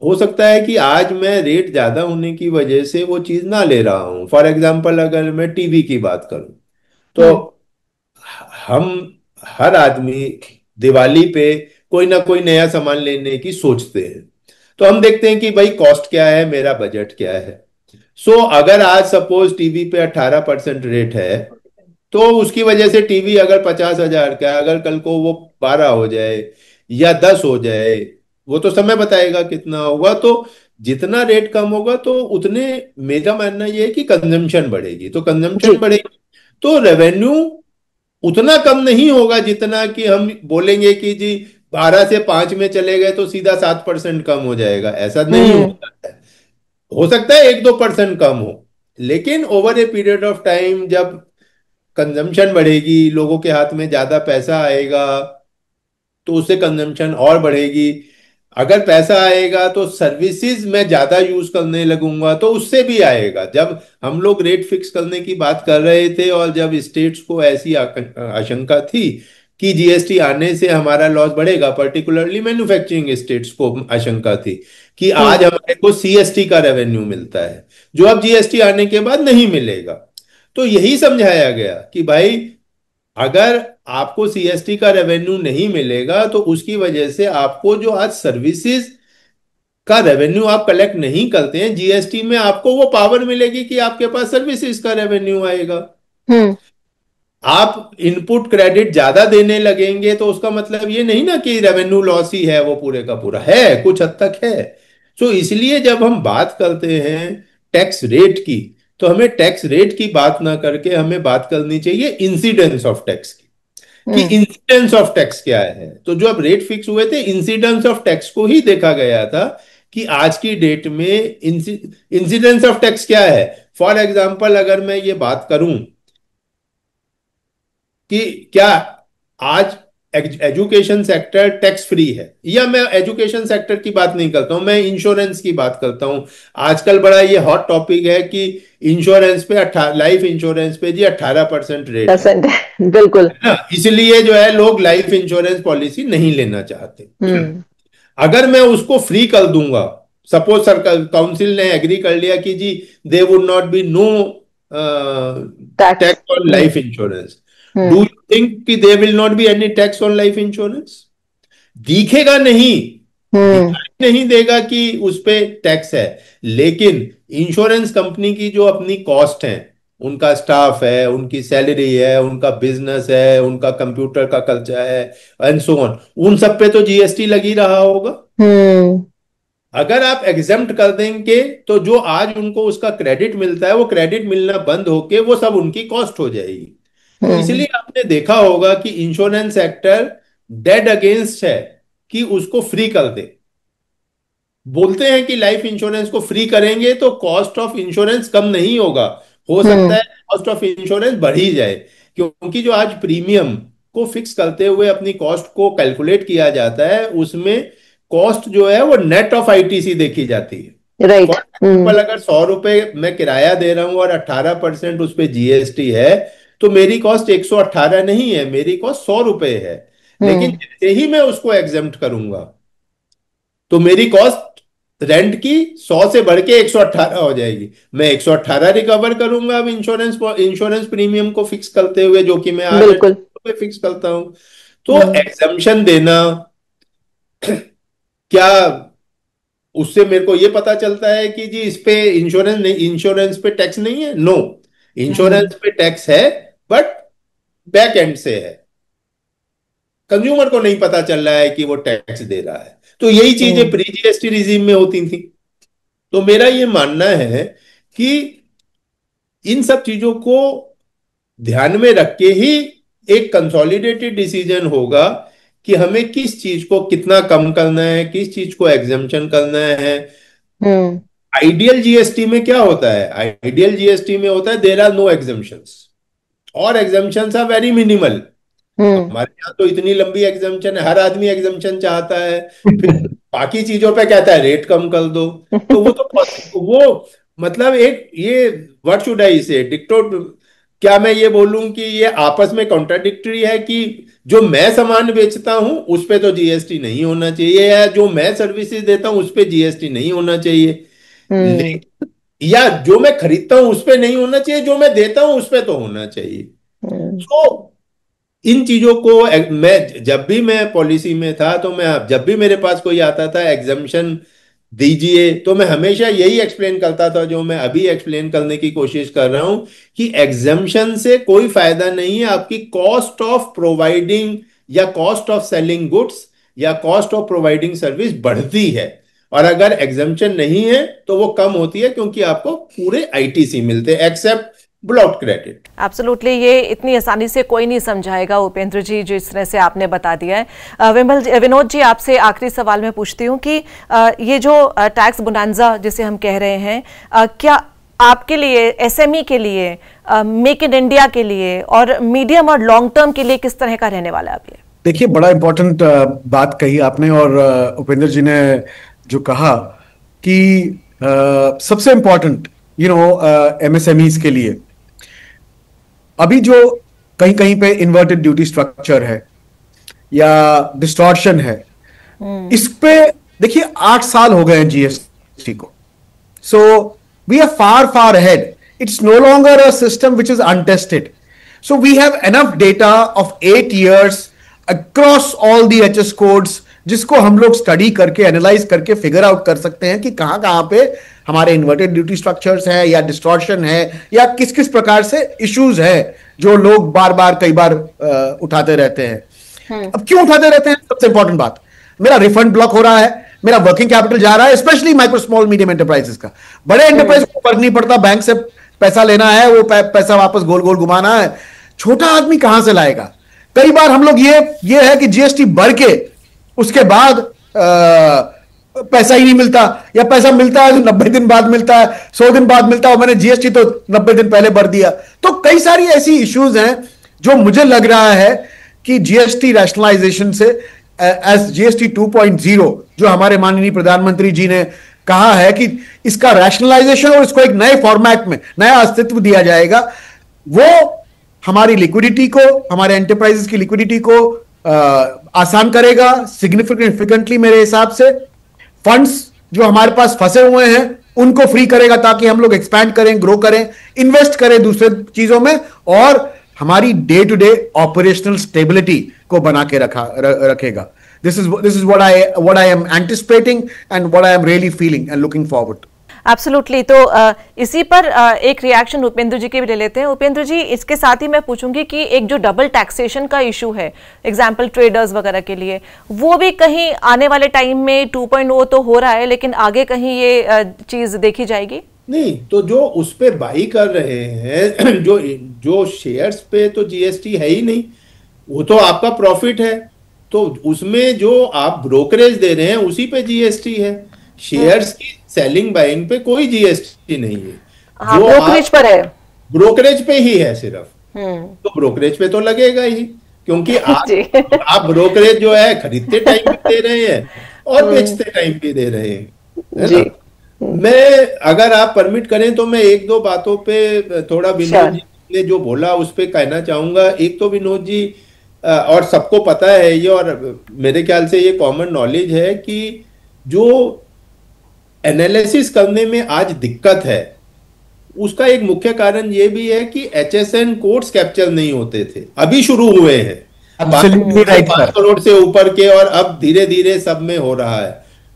हो सकता है कि आज मैं रेट ज्यादा होने की वजह से वो चीज ना ले रहा हूं। फॉर एग्जाम्पल, अगर मैं टीवी की बात करूं तो हम हर आदमी दिवाली पे कोई ना कोई नया सामान लेने की सोचते हैं, तो हम देखते हैं कि भाई कॉस्ट क्या है, मेरा बजट क्या है। अगर आज सपोज टीवी पे 18% रेट है, तो उसकी वजह से टीवी अगर 50,000 का है, अगर कल को वो 12 हो जाए या 10 हो जाए, वो तो समय बताएगा कितना होगा। तो जितना रेट कम होगा तो उतने, मेरा मानना ये है कि कंजम्पशन बढ़ेगी। तो कंजम्पशन बढ़ेगी तो रेवेन्यू उतना कम नहीं होगा जितना कि हम बोलेंगे कि जी 12 से 5 में चले गए तो सीधा 7% कम हो जाएगा। ऐसा नहीं होता है। हो सकता है 1-2% कम हो, लेकिन over a period of time जब कंजम्पशन बढ़ेगी, लोगों के हाथ में ज्यादा पैसा आएगा, तो उससे कंजम्पशन और बढ़ेगी। अगर पैसा आएगा तो सर्विसेज में ज्यादा यूज करने लगूंगा, तो उससे भी आएगा। जब हम लोग रेट फिक्स करने की बात कर रहे थे और जब स्टेट्स को ऐसी आशंका थी कि जीएसटी आने से हमारा लॉस बढ़ेगा, पर्टिकुलरली मैन्युफैक्चरिंग स्टेट्स को आशंका थी कि आज हमारे को सीएसटी का रेवेन्यू मिलता है जो अब जीएसटी आने के बाद नहीं मिलेगा। तो यही समझाया गया कि भाई अगर आपको सीएसटी का रेवेन्यू नहीं मिलेगा तो उसकी वजह से आपको जो आज सर्विसेज का रेवेन्यू आप कलेक्ट नहीं करते हैं, जीएसटी में आपको वो पावर मिलेगी कि आपके पास सर्विसेज का रेवेन्यू आएगा। आप इनपुट क्रेडिट ज्यादा देने लगेंगे तो उसका मतलब ये नहीं ना कि रेवेन्यू लॉस ही है, वो पूरे का पूरा है, कुछ हद तक है। तो इसलिए जब हम बात करते हैं टैक्स रेट की, तो हमें टैक्स रेट की बात ना करके हमें बात करनी चाहिए इंसिडेंस ऑफ टैक्स की, कि इंसिडेंस ऑफ टैक्स क्या है। तो जो अब रेट फिक्स हुए थे, इंसिडेंस ऑफ टैक्स को ही देखा गया था कि आज की डेट में इंसिडेंस ऑफ टैक्स क्या है। फॉर एग्जाम्पल अगर मैं ये बात करूं कि क्या आज एजुकेशन सेक्टर टैक्स फ्री है, या मैं एजुकेशन सेक्टर की बात नहीं करता हूं, मैं इंश्योरेंस की बात करता हूं। आजकल बड़ा ये हॉट टॉपिक है कि इंश्योरेंस पे लाइफ इंश्योरेंस पे जी 18% रेट है, बिल्कुल। है ना। इसलिए जो है लोग लाइफ इंश्योरेंस पॉलिसी नहीं लेना चाहते। अगर मैं उसको फ्री कर दूंगा, सपोज सरकार काउंसिल ने एग्री कर लिया कि जी they would not be no tax on life insurance, do you think कि they will not be any tax on life insurance? दिखेगा नहीं, दिखाई नहीं देगा कि उस पे टैक्स है, लेकिन इंश्योरेंस कंपनी की जो अपनी कॉस्ट है, उनका स्टाफ है, उनकी सैलरी है, उनका बिजनेस है, उनका कंप्यूटर का खर्चा है, एंड सो ऑन, उन सब पे तो जीएसटी लगी रहा होगा। अगर आप एग्जेम्प्ट कर देंगे तो जो आज उनको उसका क्रेडिट मिलता है, वो क्रेडिट मिलना बंद होके वो सब उनकी कॉस्ट हो जाएगी। तो इसलिए आपने देखा होगा कि इंश्योरेंस सेक्टर डेड अगेंस्ट है कि उसको फ्री कर दे। बोलते हैं कि लाइफ इंश्योरेंस को फ्री करेंगे तो कॉस्ट ऑफ इंश्योरेंस कम नहीं होगा, हो सकता है कॉस्ट ऑफ इंश्योरेंस बढ़ ही जाए, क्योंकि जो आज प्रीमियम को फिक्स करते हुए अपनी कॉस्ट को कैलकुलेट किया जाता है, उसमें कॉस्ट जो है वो नेट ऑफ आईटीसी देखी जाती है। राइट। फॉर एग्जाम्पल अगर 100 रुपए मैं किराया दे रहा हूं और 18% उस पर जीएसटी है, तो मेरी कॉस्ट 118 नहीं है, मेरी कॉस्ट 100 रुपए है। लेकिन जैसे ही मैं उसको एग्जेम्प्ट करूंगा तो मेरी कॉस्ट रेंट की 100 से बढ़ के 118 हो जाएगी। मैं 118 रिकवर करूंगा अब इंश्योरेंस प्रीमियम को फिक्स करते हुए, जो कि मैं आज पे फिक्स करता हूं। तो एग्जम्पशन देना क्या, उससे मेरे को ये पता चलता है कि जी इस पे इंश्योरेंस पे टैक्स नहीं है? नो, इंश्योरेंस पे टैक्स है, बट बैक एंड से है, कंज्यूमर को नहीं पता चल रहा है कि वो टैक्स दे रहा है। तो यही चीजें प्री जीएसटी रिजीम में होती थी। तो मेरा ये मानना है कि इन सब चीजों को ध्यान में रख के ही एक कंसोलिडेटेड डिसीजन होगा कि हमें किस चीज को कितना कम करना है, किस चीज को एग्जम्पशन करना है। आइडियल जीएसटी में क्या होता है? आइडियल जीएसटी में होता है देयर आर नो एग्जम्पशंस, और एग्जम्पशंस आर वेरी मिनिमल। हमारे यहाँ तो इतनी लंबी एग्जम्पशन है, हर आदमी एग्जम्पशन चाहता है, फिर बाकी चीजों पे कहता है रेट कम कर दो। तो वो मतलब एक ये व्हाट शुड आई से डिक्टो, क्या मैं ये बोलूं कि ये आपस में कॉन्ट्राडिक्टरी है कि जो मैं सामान बेचता हूं उस पे तो जीएसटी नहीं होना चाहिए, या जो मैं सर्विसेज देता हूं उस पे जीएसटी नहीं होना चाहिए, या जो मैं खरीदता हूं उस पे नहीं होना चाहिए, जो मैं देता हूं उस पे तो होना चाहिए। तो इन चीजों को मैं जब भी मैं पॉलिसी में था, तो मैं जब भी मेरे पास कोई आता था एग्जम्पशन दीजिए, तो मैं हमेशा यही एक्सप्लेन करता था जो मैं अभी एक्सप्लेन करने की कोशिश कर रहा हूं, कि एग्जम्पशन से कोई फायदा नहीं है। आपकी कॉस्ट ऑफ प्रोवाइडिंग या कॉस्ट ऑफ सेलिंग गुड्स या कॉस्ट ऑफ प्रोवाइडिंग सर्विस बढ़ती है, और अगर एग्जम्पशन नहीं है तो वो कम होती है, क्योंकि आपको पूरे आईटीसी मिलते हैं एक्सेप्ट ब्लॉक क्रेडिट। एब्सोल्युटली, ये इतनी आसानी से कोई नहीं समझाएगा उपेंद्र जी, जिस तरह से आपने बता दिया है। विनोद जी, आपसे आखिरी सवाल मैं पूछती हूँ कि ये जो टैक्स बोनांजा जिसे हम कह रहे हैं, क्या आपके लिए, एसएमई के लिए, मेक इन इंडिया के लिए और मीडियम और लॉन्ग टर्म के लिए किस तरह का रहने वाला है आप? ये देखिए, बड़ा इंपॉर्टेंट बात कही आपने, और उपेंद्र जी ने जो कहा कि सबसे इंपॉर्टेंट एमएसएमईज के लिए अभी जो कहीं कहीं पे इन्वर्टेड ड्यूटी स्ट्रक्चर है या डिस्टॉर्शन है, इस पे देखिए 8 साल हो गए हैं जीएसटी को। So we are far far ahead, it's no longer a system which is untested. So we have enough data of 8 years across all the HS codes, जिसको हम लोग स्टडी करके एनालाइज करके फिगर आउट कर सकते हैं कि कहां कहां पे हमारे इन्वर्टेड ड्यूटी स्ट्रक्चर्स है या डिस्टॉर्शन है या किस किस प्रकार से इश्यूज है जो लोग बार बार कई बार उठाते रहते हैं। अब क्यों उठाते रहते हैं? सबसे इंपॉर्टेंट बात, मेरा रिफंड ब्लॉक हो रहा है, मेरा वर्किंग कैपिटल जा रहा है, specially micro small medium enterprises का। बड़े एंटरप्राइज को फर्क नहीं पड़ता, बैंक से पैसा लेना है, वो पैसा वापस गोल गोल घुमाना है, छोटा आदमी कहां से लाएगा? कई बार हम लोग ये है कि जीएसटी बढ़ के उसके बाद पैसा ही नहीं मिलता, या पैसा मिलता है तो 90 दिन बाद मिलता है, 100 दिन बाद मिलता है, मैंने जीएसटी तो 90 दिन पहले भर दिया। तो कई सारी ऐसी इश्यूज हैं जो मुझे लग रहा है कि जीएसटी रैशनलाइजेशन से एज जीएसटी 2.0 जो हमारे माननीय प्रधानमंत्री जी ने कहा है कि इसका रैशनलाइजेशन और इसको एक नए फॉर्मेट में नया अस्तित्व दिया जाएगा, वो हमारी लिक्विडिटी को, हमारे एंटरप्राइजेस की लिक्विडिटी को आसान करेगा सिग्निफिकेंटली। मेरे हिसाब से फंड्स जो हमारे पास फंसे हुए हैं उनको फ्री करेगा ताकि हम लोग एक्सपैंड करें, ग्रो करें, इन्वेस्ट करें दूसरे चीजों में, और हमारी day to day operational stability को बना के रखेगा। This is what I am anticipating and what I am really feeling and looking forward to. Absolutely. तो इसी पर एक रिएक्शन उपेंद्र जी के भी ले लेते हैं। उपेंद्र जी, इसके साथ ही मैं पूछूंगी कि एक जो डबल टैक्सेशन का इशू है, एग्जाम्पल ट्रेडर्स वगैरह के लिए, वो भी कहीं आने वाले टाइम में 2.0 तो हो रहा है, लेकिन आगे कहीं ये चीज देखी जाएगी? नहीं, तो जो उस पे बाई कर रहे हैं, जो शेयर्स पे तो जीएसटी है ही नहीं, वो तो आपका प्रॉफिट है, तो उसमें जो आप ब्रोकरेज दे रहे हैं उसी पे जीएसटी है। शेयर्स की सेलिंग बाइंग पे कोई जीएसटी नहीं है। हाँ, जो ब्रोकरेज पर है, ब्रोकरेज पे ही है सिर्फ, तो ब्रोकरेज पे तो लगेगा ही, क्योंकि आप ब्रोकरेज जो है खरीदते टाइम भी दे रहे हैं और बेचते टाइम भी दे रहे हैं, है ना? मैं, अगर आप परमिट करें तो मैं एक दो बातों पे थोड़ा विनोद जी ने जो बोला उस पे कहना चाहूंगा। एक तो विनोद जी, और सबको पता है ये, और मेरे ख्याल से ये कॉमन नॉलेज है कि जो एनालिसिस करने में आज दिक्कत है उसका एक मुख्य कारण ये भी है कि एचएसएन कोड्स कैप्चर नहीं होते थे, अभी शुरू हुए हैं, 5 करोड़ से ऊपर के, और अब धीरे धीरे सब में हो रहा है।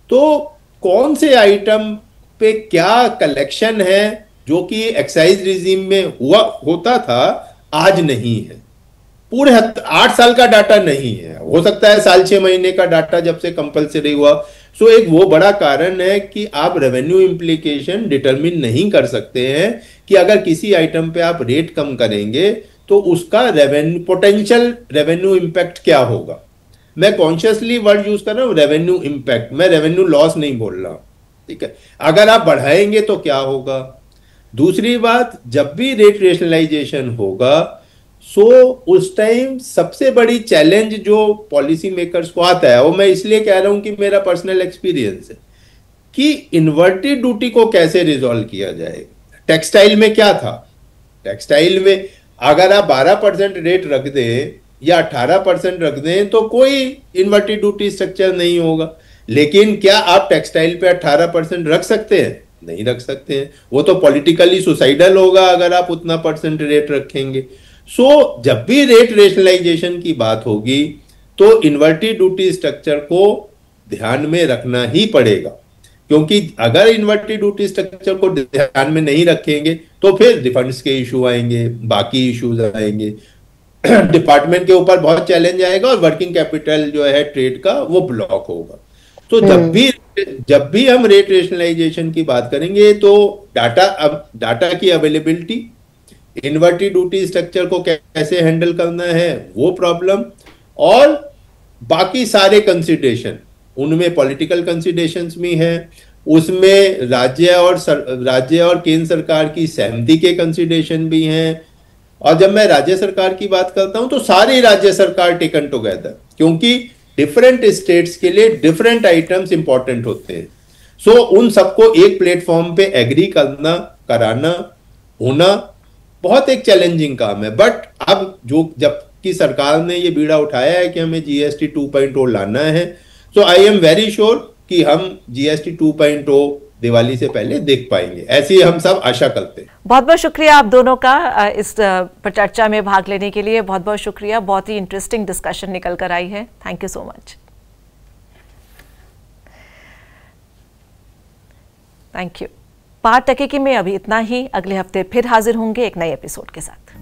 तो कौन से आइटम पे क्या कलेक्शन है जो कि एक्साइज रिजीम में होता था, आज नहीं है। पूरे 8 साल का डाटा नहीं है, हो सकता है साल 6 महीने का डाटा जब से कंपलसरी हुआ। सो एक वो बड़ा कारण है कि आप रेवेन्यू इम्प्लीकेशन डिटरमिन नहीं कर सकते हैं कि अगर किसी आइटम पे आप रेट कम करेंगे तो उसका पोटेंशियल रेवेन्यू इम्पैक्ट क्या होगा। मैं कॉन्शियसली वर्ड यूज कर रहा हूं, रेवेन्यू इम्पैक्ट, मैं रेवेन्यू लॉस नहीं बोल रहा, ठीक है। अगर आप बढ़ाएंगे तो क्या होगा। दूसरी बात, जब भी रेट रेशनलाइजेशन होगा, सो उस टाइम सबसे बड़ी चैलेंज जो पॉलिसी मेकर्स को आता है, वो मैं इसलिए कह रहा हूं कि मेरा पर्सनल एक्सपीरियंस है, कि इन्वर्टेड ड्यूटी को कैसे रिजॉल्व किया जाए। टेक्सटाइल में क्या था, टेक्सटाइल में अगर आप 12% रेट रख दें या 18% रख दें तो कोई इन्वर्टेड ड्यूटी स्ट्रक्चर नहीं होगा। लेकिन क्या आप टेक्सटाइल पे 18% रख सकते हैं? नहीं रख सकते हैं, वो तो पॉलिटिकली सुसाइडल होगा अगर आप उतना परसेंट रेट रखेंगे। सो जब भी रेट रेशनलाइजेशन की बात होगी तो इन्वर्टेड ड्यूटी स्ट्रक्चर को ध्यान में रखना ही पड़ेगा, क्योंकि अगर इन्वर्टेड ड्यूटी स्ट्रक्चर को ध्यान में नहीं रखेंगे तो फिर रिफंड्स के इशू आएंगे, बाकी इश्यूज आएंगे, डिपार्टमेंट के ऊपर बहुत चैलेंज आएगा और वर्किंग कैपिटल जो है ट्रेड का वो ब्लॉक होगा। तो जब भी हम रेट रेशनलाइजेशन की बात करेंगे तो डाटा की अवेलेबिलिटी, इन्वर्टेड ड्यूटी स्ट्रक्चर को कैसे हैंडल करना है वो प्रॉब्लम, और बाकी सारे कंसिडरेशन, उनमें पॉलिटिकल कंसिडरेशंस भी हैं, उसमें राज्य और केंद्र सरकार की सहमति के कंसिडरेशन भी हैं। और जब मैं राज्य सरकार की बात करता हूं तो सारी राज्य सरकार टेकन टुगेदर, क्योंकि डिफरेंट स्टेट्स के लिए डिफरेंट आइटम्स इंपॉर्टेंट होते हैं। सो उन सबको एक प्लेटफॉर्म पे एग्री कराना होना बहुत एक चैलेंजिंग काम है। बट अब जबकि सरकार ने ये बीड़ा उठाया है कि हमें जीएसटी 2.0 लाना है, सो आई एम वेरी श्योर कि हम जीएसटी 2.0 दिवाली से पहले देख पाएंगे, ऐसी हम सब आशा करते हैं। बहुत बहुत शुक्रिया आप दोनों का इस चर्चा में भाग लेने के लिए, बहुत बहुत शुक्रिया। बहुत ही इंटरेस्टिंग डिस्कशन निकल कर आई है। Thank you so much. Thank you. पार टकेगी में अभी इतना ही। अगले हफ्ते फिर हाजिर होंगे एक नए एपिसोड के साथ।